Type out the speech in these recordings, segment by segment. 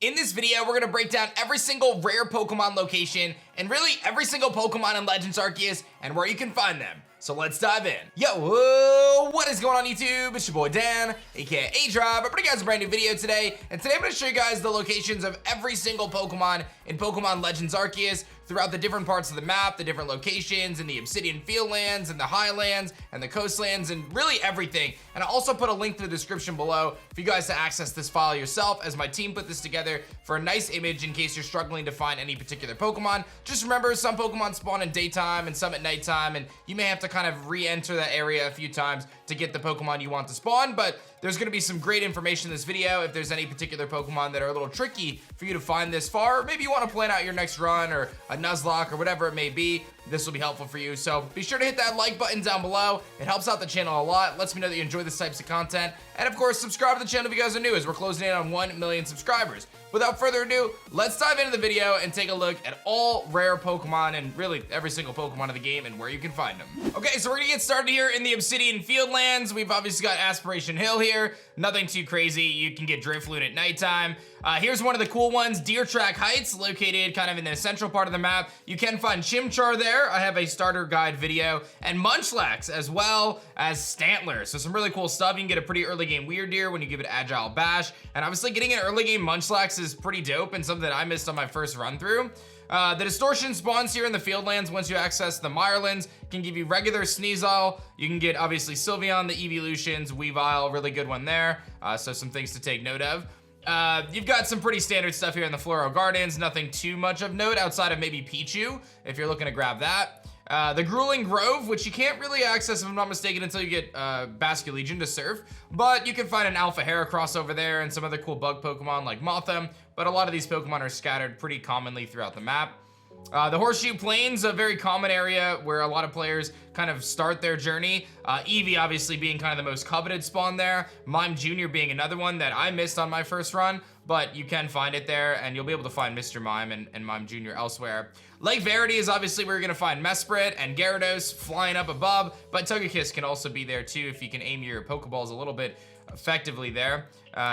In this video, we're gonna break down every single rare Pokemon location and really every single Pokemon in Legends Arceus and where you can find them. So let's dive in. Yo, whoa, what is going on YouTube? It's your boy Dan, aka A-Drop. I'm bringing you guys a brand new video today, and today I'm gonna show you guys the locations of every single Pokemon in Pokemon Legends Arceus throughout the different parts of the map, the different locations in the Obsidian Fieldlands and the Highlands and the Coastlands and really everything. And I'll also put a link to the description below for you guys to access this file yourself as my team put this together for a nice image in case you're struggling to find any particular Pokemon. Just remember, some Pokemon spawn in daytime and some at nighttime, and you may have to kind of re-enter that area a few times to get the Pokemon you want to spawn, but there's gonna be some great information in this video if there's any particular Pokemon that are a little tricky for you to find this far, or maybe you wanna plan out your next run or a Nuzlocke or whatever it may be. This will be helpful for you, so be sure to hit that like button down below. It helps out the channel a lot, lets me know that you enjoy this types of content, and of course, subscribe to the channel if you guys are new, as we're closing in on 1 million subscribers. Without further ado, let's dive into the video and take a look at all rare Pokemon and really every single Pokemon of the game and where you can find them. Okay, so we're gonna get started here in the Obsidian Fieldlands. We've obviously got Aspiration Hill here, nothing too crazy. You can get Drifloon at nighttime. Here's one of the cool ones, Deer Track Heights, located kind of in the central part of the map. You can find Chimchar there. I have a starter guide video, and Munchlax as well as Stantler. So some really cool stuff. You can get a pretty early game Weirdeer when you give it Agile Bash, and obviously getting an early game Munchlax is pretty dope and something that I missed on my first run through. The Distortion spawns here in the Fieldlands once you access the Mirelands. Can give you regular Sneasel. You can get obviously Sylveon, the Evolutions, Weavile, really good one there. So some things to take note of. You've got some pretty standard stuff here in the Floral Gardens, nothing too much of note outside of maybe Pichu, if you're looking to grab that. The Grueling Grove, which you can't really access, if I'm not mistaken, until you get Basculegion to surf, but you can find an Alpha Heracross over there and some other cool bug Pokemon like Mothim, but a lot of these Pokemon are scattered pretty commonly throughout the map. The Horseshoe Plains, a very common area where a lot of players kind of start their journey. Eevee obviously being kind of the most coveted spawn there. Mime Jr. being another one that I missed on my first run, but you can find it there, and you'll be able to find Mr. Mime and Mime Jr. elsewhere. Lake Verity is obviously where you're gonna find Mesprit and Gyarados flying up above, but Togekiss can also be there too if you can aim your Pokeballs a little bit effectively there.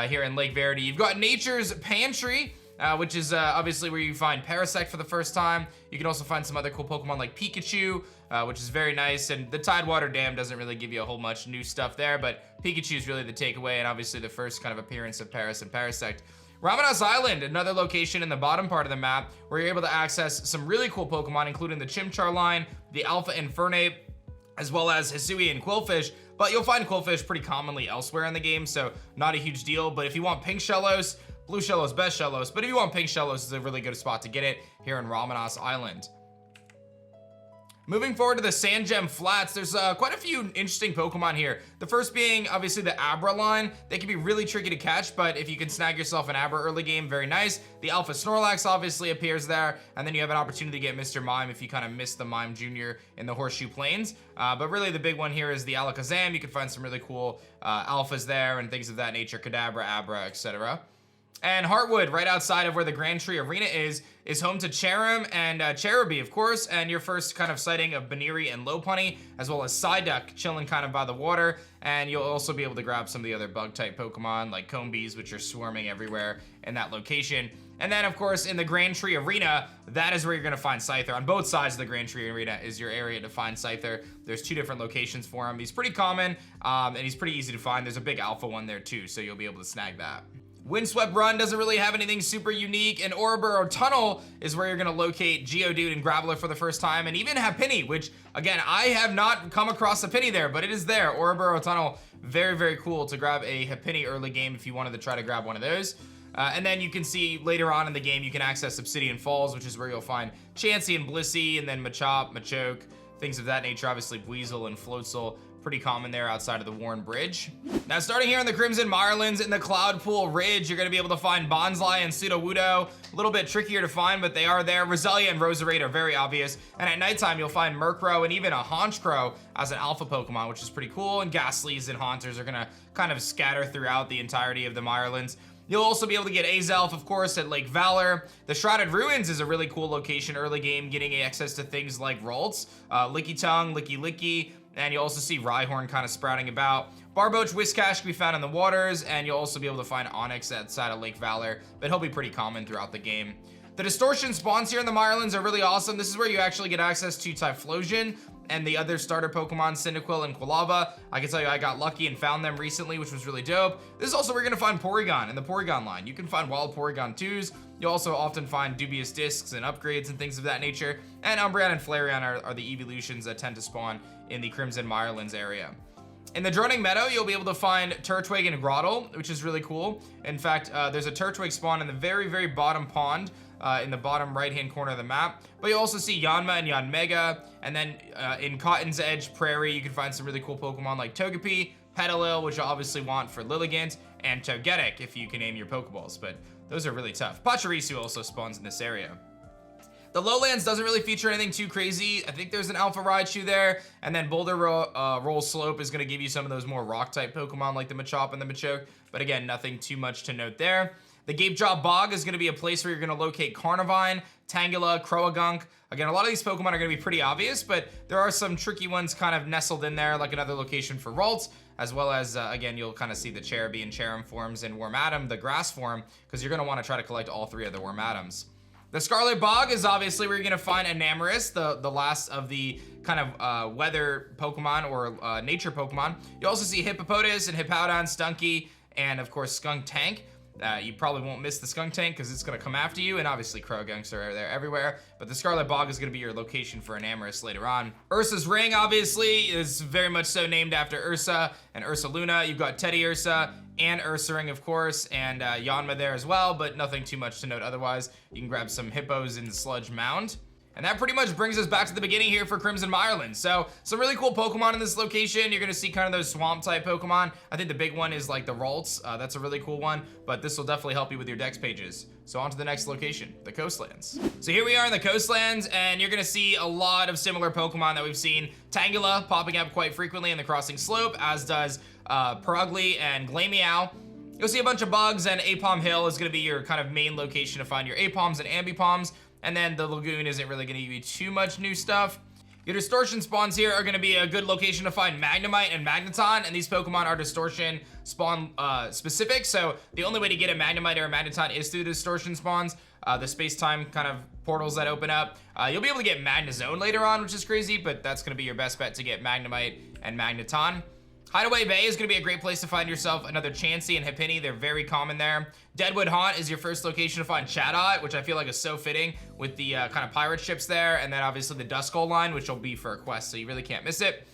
Here in Lake Verity, you've got Nature's Pantry, which is obviously where you find Parasect for the first time. You can also find some other cool Pokemon like Pikachu, which is very nice, and the Tidewater Dam doesn't really give you a whole much new stuff there, but Pikachu is really the takeaway, and obviously the first kind of appearance of Paras and Parasect. Ramadas Island, another location in the bottom part of the map where you're able to access some really cool Pokemon, including the Chimchar line, the Alpha Infernape, as well as Hisui and Quillfish, but you'll find Quillfish pretty commonly elsewhere in the game, so not a huge deal. But if you want Pink Shellos, Blue Shellos, best Shellos, but if you want Pink Shellos, it's a really good spot to get it here in Ramadas Island. Moving forward to the Sand Gem Flats, there's quite a few interesting Pokemon here. The first being obviously the Abra line. They can be really tricky to catch, but if you can snag yourself an Abra early game, very nice. The Alpha Snorlax obviously appears there, and then you have an opportunity to get Mr. Mime if you kind of miss the Mime Jr. in the Horseshoe Plains. But really the big one here is the Alakazam. You can find some really cool Alphas there and things of that nature, Kadabra, Abra, etc. And Heartwood, right outside of where the Grand Tree Arena is home to Cherim and Cherubi, of course, and your first kind of sighting of Baniri and Lopunny, as well as Psyduck chilling kind of by the water. And you'll also be able to grab some of the other bug-type Pokemon, like Combees, which are swarming everywhere in that location. And then, of course, in the Grand Tree Arena, that is where you're gonna find Scyther. On both sides of the Grand Tree Arena is your area to find Scyther. There's 2 different locations for him. He's pretty common, and he's pretty easy to find. There's a big Alpha one there too, so you'll be able to snag that. Windswept Run doesn't really have anything super unique, and Ouroboros Tunnel is where you're gonna locate Geodude and Graveler for the first time, and even Happiny, which, again, I have not come across Happiny there, but it is there. Ouroboros Tunnel, very, very cool to grab a Happiny early game if you wanted to try to grab one of those. And then you can see later on in the game, you can access Obsidian Falls, which is where you'll find Chansey and Blissey, and then Machop, Machoke, things of that nature. Obviously, Weasel and Floatzel, pretty common there outside of the Warren Bridge. Now, starting here in the Crimson Mirelands in the Cloudpool Ridge, you're gonna be able to find Bonsly and Sudowoodo. A little bit trickier to find, but they are there. Roselia and Roserade are very obvious. And at nighttime, you'll find Murkrow and even a Honchkrow as an alpha Pokemon, which is pretty cool. And Ghastlies and Haunters are gonna kind of scatter throughout the entirety of the Mirelands. You'll also be able to get Azelf, of course, at Lake Valor. The Shrouded Ruins is a really cool location early game, getting access to things like Ralts, Licky Tongue, Licky Licky, and you'll also see Rhyhorn kind of sprouting about. Barboach Whiscash can be found in the waters, and you'll also be able to find Onyx outside of Lake Valor, but he'll be pretty common throughout the game. The distortion spawns here in the Mirelands are really awesome. This is where you actually get access to Typhlosion and the other starter Pokemon, Cyndaquil and Quilava. I can tell you I got lucky and found them recently, which was really dope. This is also where you're gonna find Porygon in the Porygon line. You can find wild Porygon 2s. You'll also often find dubious discs and upgrades and things of that nature. And Umbreon and Flareon are the evolutions that tend to spawn in the Crimson Mirelands area. In the Droning Meadow, you'll be able to find Turtwig and Grottle, which is really cool. In fact, there's a Turtwig spawn in the very, very bottom pond, in the bottom right-hand corner of the map. But you'll also see Yanma and Yanmega, and then in Cotton's Edge Prairie, you can find some really cool Pokemon like Togepi, Petalil, which you'll obviously want for Lilligant, and Togetic if you can name your Pokeballs, but those are really tough. Pachirisu also spawns in this area. The Lowlands doesn't really feature anything too crazy. I think there's an Alpha Raichu there, and then Boulder Roll Slope is gonna give you some of those more rock-type Pokemon like the Machop and the Machoke, but again, nothing too much to note there. The Gapejaw Bog is gonna be a place where you're gonna locate Carnivine, Tangela, Croagunk. Again, a lot of these Pokemon are gonna be pretty obvious, but there are some tricky ones kind of nestled in there, like another location for Ralts, as well as, again, you'll kind of see the Cherubi and Cherim forms and Wormadam, the grass form, because you're gonna wanna try to collect all 3 of the Wormadams. The Scarlet Bog is obviously where you're gonna find Enamorus, the last of the kind of weather Pokemon or nature Pokemon. You also see Hippopotas and Hippowdon, Stunky, and of course Skunk Tank. You probably won't miss the Skunk Tank because it's gonna come after you, and obviously Croagunks are there everywhere, but the Scarlet Bog is gonna be your location for Enamorus later on. Ursa's Ring, obviously, is very much so named after Ursa and Ursaluna. You've got Teddy Ursa and Ursaring, of course, and Yanma there as well, but nothing too much to note otherwise. You can grab some hippos in the Sludge Mound. And that pretty much brings us back to the beginning here for Crimson Mirelands. So, some really cool Pokemon in this location. You're gonna see kind of those swamp-type Pokemon. I think the big one is like the Ralts. That's a really cool one, but this will definitely help you with your Dex pages. So on to the next location, the Coastlands. So here we are in the Coastlands, and you're gonna see a lot of similar Pokemon that we've seen. Tangela popping up quite frequently in the Crossing Slope, as does Purugly and Glameow. You'll see a bunch of bugs, and Apom Hill is gonna be your kind of main location to find your Apoms and Ambipoms. And then the lagoon isn't really gonna give you too much new stuff. Your distortion spawns here are gonna be a good location to find Magnemite and Magneton, and these Pokemon are distortion spawn specific, so the only way to get a Magnemite or a Magneton is through the distortion spawns, the space-time kind of portals that open up. You'll be able to get Magnezone later on, which is crazy, but that's gonna be your best bet to get Magnemite and Magneton. Hideaway Bay is gonna be a great place to find yourself another Chansey and Happiny. They're very common there. Deadwood Haunt is your first location to find Chatot, which I feel like is so fitting with the kind of pirate ships there, and then obviously the Duskull line, which will be for a quest, so you really can't miss it.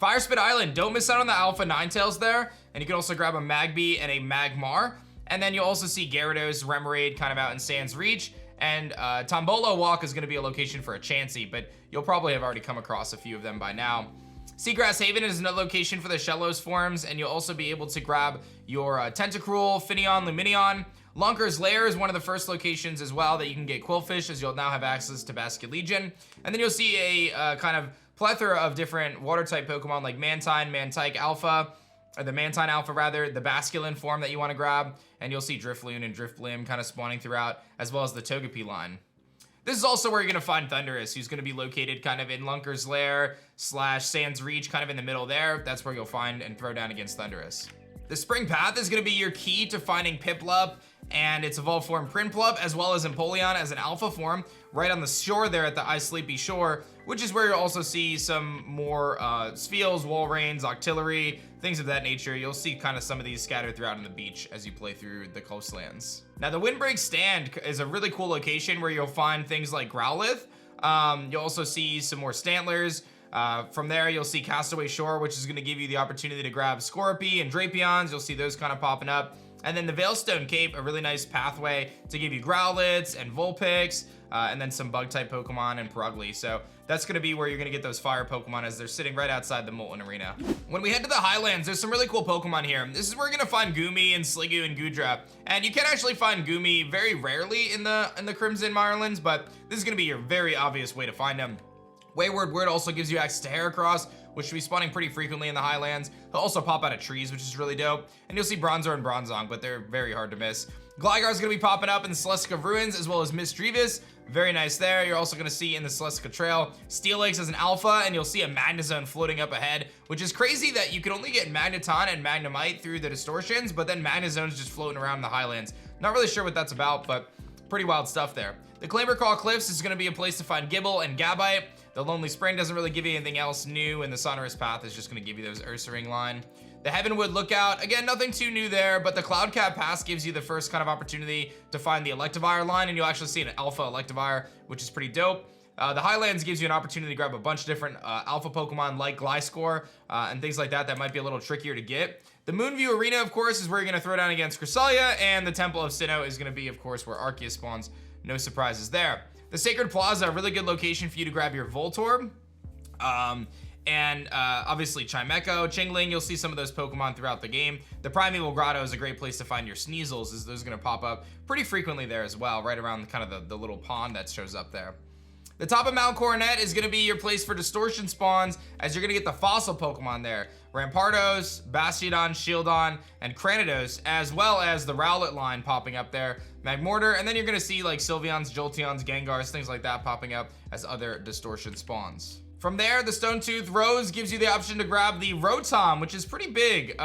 Firespit Island, don't miss out on the Alpha Ninetales there, and you can also grab a Magby and a Magmar, and then you'll also see Gyarados, Remoraid kind of out in Sans Reach, and Tombolo Walk is gonna be a location for a Chansey, but you'll probably have already come across a few of them by now. Seagrass Haven is another location for the Shellos forms, and you'll also be able to grab your Tentacruel, Finneon, Lumineon. Lunker's Lair is one of the first locations as well that you can get Quillfish, as you'll now have access to Basculegion. And then you'll see a kind of plethora of different water-type Pokemon like Mantine, Mantike Alpha, or the Mantine Alpha rather, the Basculin form that you want to grab, and you'll see Drifloon and Drifblim kind of spawning throughout, as well as the Togepi line. This is also where you're gonna find Thundurus, who's gonna be located kind of in Lunker's Lair / Sans Reach, kind of in the middle there. That's where you'll find and throw down against Thundurus. The Spring Path is gonna be your key to finding Piplup and its evolved form Prinplup, as well as Empoleon as an alpha form, right on the shore there at the I Sleepy Shore, which is where you'll also see some more Spheals, Walreins, Octillery, things of that nature. You'll see kind of some of these scattered throughout on the beach as you play through the Coastlands. Now, the Windbreak Stand is a really cool location where you'll find things like Growlithe. You'll also see some more Stantlers. From there, you'll see Castaway Shore, which is going to give you the opportunity to grab Scorpy and Drapions. You'll see those kind of popping up. And then the Veilstone Cape, a really nice pathway to give you Growlithes and Vulpix, and then some Bug-type Pokemon and Purugly. So that's going to be where you're going to get those fire Pokemon, as they're sitting right outside the Molten Arena. When we head to the Highlands, there's some really cool Pokemon here. This is where you're going to find Goomy and Sliggoo and Goodra. And you can actually find Goomy very rarely in the Crimson Mirelands, but this is going to be your very obvious way to find them. Wayward Word also gives you access to Heracross, which should be spawning pretty frequently in the Highlands. He'll also pop out of trees, which is really dope. And you'll see Bronzor and Bronzong, but they're very hard to miss. Gligar is going to be popping up in the Celestica Ruins as well as Misdreavus. Very nice there. You're also going to see in the Celestica Trail, Steelix as an alpha, and you'll see a Magnezone floating up ahead, which is crazy that you can only get Magneton and Magnemite through the distortions, but then Magnezone's just floating around the Highlands. Not really sure what that's about, but pretty wild stuff there. The Clamberclaw Cliffs is going to be a place to find Gibble and Gabite. The Lonely Spring doesn't really give you anything else new, and the Sonorous Path is just going to give you those Ursaring line. The Heavenwood Lookout, again, nothing too new there, but the Cloudcat Pass gives you the first kind of opportunity to find the Electivire line, and you'll actually see an Alpha Electivire, which is pretty dope. The Highlands gives you an opportunity to grab a bunch of different Alpha Pokemon like Gliscor and things like that might be a little trickier to get. The Moonview Arena, of course, is where you're going to throw down against Cresselia, and the Temple of Sinnoh is going to be, of course, where Arceus spawns. No surprises there. The Sacred Plaza, a really good location for you to grab your Voltorb. And obviously Chimecho, Chingling, you'll see some of those Pokemon throughout the game. The Primeval Grotto is a great place to find your Sneasels, as those are going to pop up pretty frequently there as well, right around kind of the little pond that shows up there. The top of Mount Coronet is going to be your place for distortion spawns, as you're going to get the fossil Pokemon there. Rampardos, Bastiodon, Shieldon, and Cranidos, as well as the Rowlet line popping up there, Magmortar, and then you're going to see like Sylveons, Jolteons, Gengars, things like that popping up as other distortion spawns. From there, the Stonetooth Rose gives you the option to grab the Rotom, which is pretty big.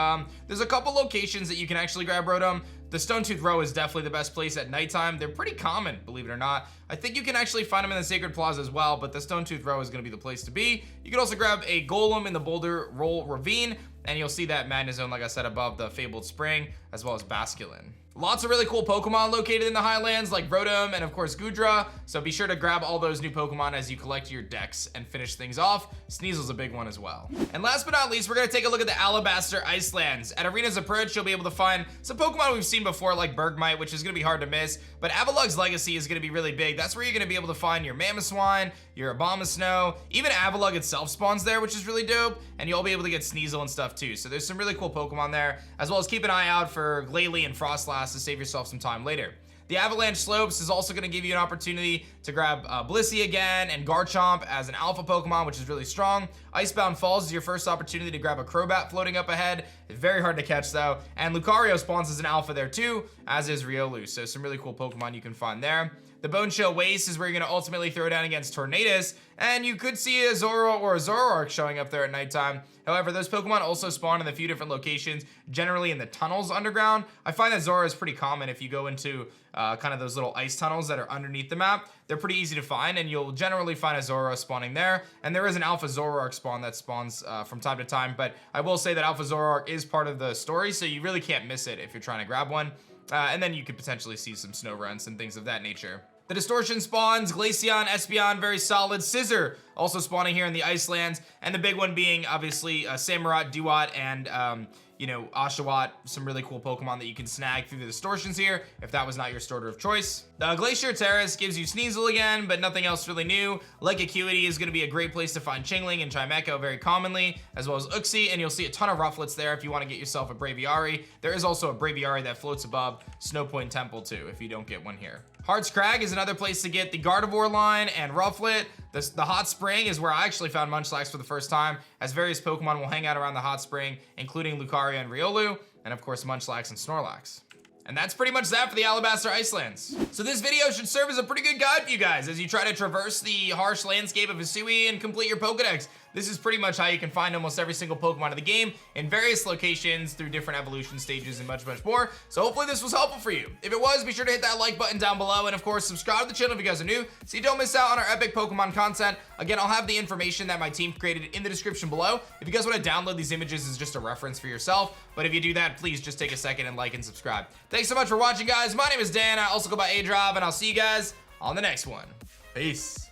There's a couple locations that you can actually grab Rotom. The Stonetooth Row is definitely the best place at nighttime. They're pretty common, believe it or not. I think you can actually find them in the Sacred Plaza as well, but the Stonetooth Row is going to be the place to be. You can also grab a Golem in the Boulder Roll Ravine, and you'll see that Magnezone, like I said, above the Fabled Spring, as well as Basculin. Lots of really cool Pokemon located in the Highlands, like Rotom and of course Goodra, so be sure to grab all those new Pokemon as you collect your decks and finish things off. Sneasel's a big one as well. And last but not least, we're going to take a look at the Alabaster Icelands. At Arena's Approach, you'll be able to find some Pokemon we've seen before, like Bergmite, which is going to be hard to miss, but Avalug's Legacy is going to be really big. That's where you're going to be able to find your Mamoswine, your Abomasnow, even Avalug itself spawns there, which is really dope, and you'll be able to get Sneasel and stuff too. So there's some really cool Pokemon there, as well as keep an eye out for Glalie and Frostlass to save yourself some time later. The Avalanche Slopes is also going to give you an opportunity to grab Blissey again and Garchomp as an alpha Pokemon, which is really strong. Icebound Falls is your first opportunity to grab a Crobat floating up ahead. Very hard to catch though. And Lucario spawns as an alpha there too, as is Riolu. So some really cool Pokemon you can find there. The Bone Chill Waste is where you're going to ultimately throw down against Tornadus, and you could see a Zorua or a Zoroark showing up there at nighttime. However, those Pokemon also spawn in a few different locations, generally in the tunnels underground. I find that Zorua is pretty common if you go into kind of those little ice tunnels that are underneath the map. They're pretty easy to find, and you'll generally find a Zorua spawning there. And there is an Alpha Zoroark spawn that spawns from time to time, but I will say that Alpha Zoroark is part of the story, so you really can't miss it if you're trying to grab one. And then you could potentially see some snow runs and things of that nature. The Distortion spawns, Glaceon, Espeon, very solid. Scissor also spawning here in the Icelands, and the big one being obviously Samurott, Duat, and Oshawott, some really cool Pokemon that you can snag through the Distortions here, if that was not your starter of choice. The Glacier Terrace gives you Sneasel again, but nothing else really new. Lake Acuity is going to be a great place to find Chingling and Chimecho very commonly, as well as Uxie, and you'll see a ton of Rufflets there if you want to get yourself a Braviary. There is also a Braviary that floats above Snow Point Temple too, if you don't get one here. Hart's Crag is another place to get the Gardevoir line and Rufflet. The Hot Spring is where I actually found Munchlax for the first time, as various Pokemon will hang out around the Hot Spring, including Lucario and Riolu, and of course Munchlax and Snorlax. And that's pretty much that for the Alabaster Icelands. So this video should serve as a pretty good guide for you guys as you try to traverse the harsh landscape of Hisui and complete your Pokedex. This is pretty much how you can find almost every single Pokemon of the game in various locations through different evolution stages and much, much more. So hopefully this was helpful for you. If it was, be sure to hit that like button down below, and of course subscribe to the channel if you guys are new so you don't miss out on our epic Pokemon content. Again, I'll have the information that my team created in the description below if you guys want to download these images as just a reference for yourself. But if you do that, please just take a second and like and subscribe. Thanks so much for watching, guys. My name is Dan. I also go by Adrive, and I'll see you guys on the next one. Peace.